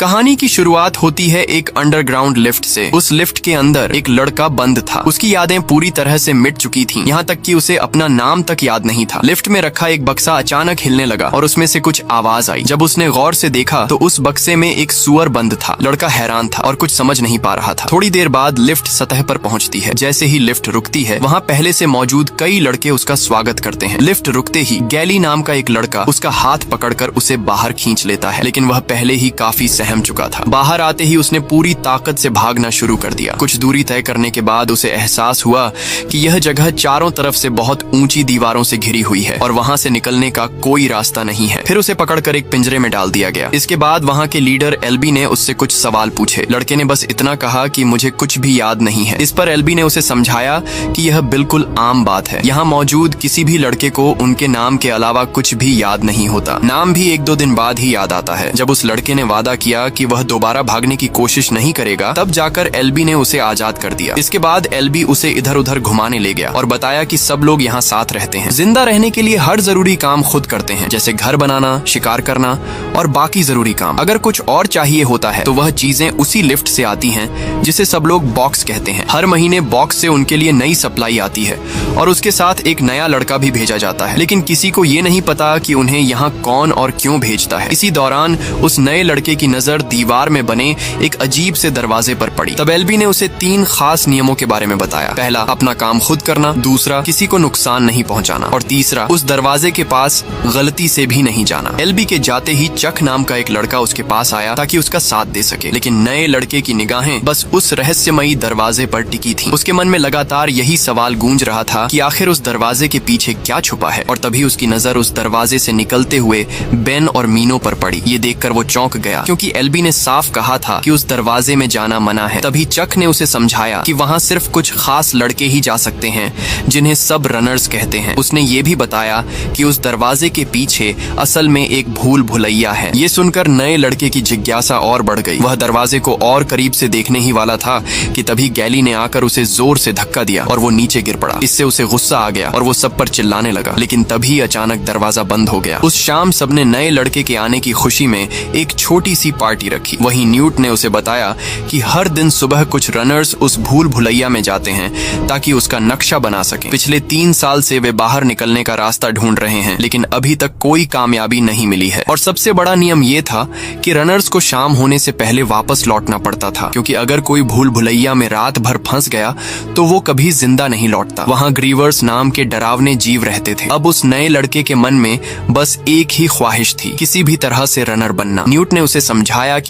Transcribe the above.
कहानी की शुरुआत होती है एक अंडरग्राउंड लिफ्ट से। उस लिफ्ट के अंदर एक लड़का बंद था। उसकी यादें पूरी तरह से मिट चुकी थीं, यहाँ तक कि उसे अपना नाम तक याद नहीं था। लिफ्ट में रखा एक बक्सा अचानक हिलने लगा और उसमें से कुछ आवाज आई। जब उसने गौर से देखा तो उस बक्से में एक सुअर बंद था। लड़का हैरान था और कुछ समझ नहीं पा रहा था। थोड़ी देर बाद लिफ्ट सतह पर पहुंचती है। जैसे ही लिफ्ट रुकती है, वहाँ पहले से मौजूद कई लड़के उसका स्वागत करते हैं। लिफ्ट रुकते ही गैली नाम का एक लड़का उसका हाथ पकड़कर उसे बाहर खींच लेता है, लेकिन वह पहले ही काफी सहम चुका था। बाहर आते ही उसने पूरी ताकत से भागना शुरू कर दिया। कुछ दूरी तय करने के बाद उसे एहसास हुआ कि यह जगह चारों तरफ से बहुत ऊंची दीवारों से घिरी हुई है और वहां से निकलने का कोई रास्ता नहीं है। फिर उसे पकड़कर एक पिंजरे में डाल दिया गया। इसके बाद वहां के लीडर एल्बी ने उससे कुछ सवाल पूछे। लड़के ने बस इतना कहा कि मुझे कुछ भी याद नहीं है। इस पर एल्बी ने उसे समझाया कि यह बिल्कुल आम बात है। यहाँ मौजूद किसी भी लड़के को उनके नाम के अलावा कुछ भी याद नहीं होता। नाम भी 1-2 दिन बाद ही याद आता है। जब उस लड़के ने वादा किया कि वह दोबारा भागने की कोशिश नहीं करेगा, तब जाकर एल्बी ने उसे आजाद कर दिया। इसके बाद एल्बी उसे इधर उधर घुमाने ले गया और बताया कि सब लोग यहाँ साथ रहते हैं। जिंदा रहने के लिए हर जरूरी काम खुद करते हैं, जैसे घर बनाना, शिकार करना और बाकी जरूरी काम। अगर कुछ और चाहिए होता है तो वह चीजें उसी लिफ्ट से आती हैं, जिसे सब लोग बॉक्स कहते हैं। हर महीने बॉक्स से उनके लिए नई सप्लाई आती है और उसके साथ एक नया लड़का भी भेजा जाता है, लेकिन किसी को ये नहीं पता कि उन्हें यहाँ कौन और क्यों भेजता है। इसी दौरान उस नए लड़के की नजर दीवार में बने एक अजीब से दरवाजे पर पड़ी। तब एल्बी ने उसे 3 खास नियमों के बारे में बताया। पहला, अपना काम खुद करना। दूसरा, किसी को नुकसान नहीं पहुंचाना। और तीसरा, उस दरवाजे के पास गलती से भी नहीं जाना। एल्बी के जाते ही चक नाम का एक लड़का उसके पास आया ताकि उसका साथ दे सके, लेकिन नए लड़के की निगाहें बस उस रहस्यमयी दरवाजे पर टिकी थी। उसके मन में लगातार यही सवाल गूंज रहा था कि आखिर उस दरवाजे के पीछे क्या छुपा है। और तभी उसकी नजर उस दरवाजे से निकलते हुए बेन और मीनो पर पड़ी। ये देखकर वो चौंक गया, क्योंकि एल्बी ने साफ कहा था कि उस दरवाजे में जाना मना है। तभी चक ने उसे समझाया कि वहाँ सिर्फ कुछ खास लड़के ही जा सकते हैं, जिन्हें सब रनर्स कहते हैं। उसने ये भी बताया कि उस दरवाजे के पीछे असल में एक भूल भुलैया है। ये सुनकर नए लड़के की जिज्ञासा और बढ़ गई। वह दरवाजे को और करीब से देखने ही वाला था कि तभी गैली ने आकर उसे जोर से धक्का दिया और वो नीचे गिर पड़ा। इससे उसे गुस्सा आ गया और वो सब पर चिल्लाने लगा, लेकिन तभी अचानक दरवाजा बंद हो गया। उस शाम सबने नए लड़के के आने की खुशी में एक छोटी सी पार्टी रखी। वहीं न्यूट ने उसे बताया कि हर दिन सुबह कुछ रनर्स उस भूल भुलैया में जाते हैं ताकि उसका नक्शा बना सकें। पिछले 3 साल से वे बाहर निकलने का रास्ता ढूंढ रहे हैं, लेकिन अभी तक कोई कामयाबी नहीं मिली है। और सबसे बड़ा नियम ये था कि रनर्स को शाम होने से पहले वापस लौटना पड़ता था, क्योंकि अगर कोई भूल भुलैया में रात भर फंस गया तो वो कभी जिंदा नहीं लौटता। वहाँ ग्रीवर्स नाम के डरावने जीव रहते थे। अब उस नए लड़के के मन में बस एक ही ख्वाहिश थी, किसी भी तरह से रनर बनना। न्यूट ने उसे समझाया कि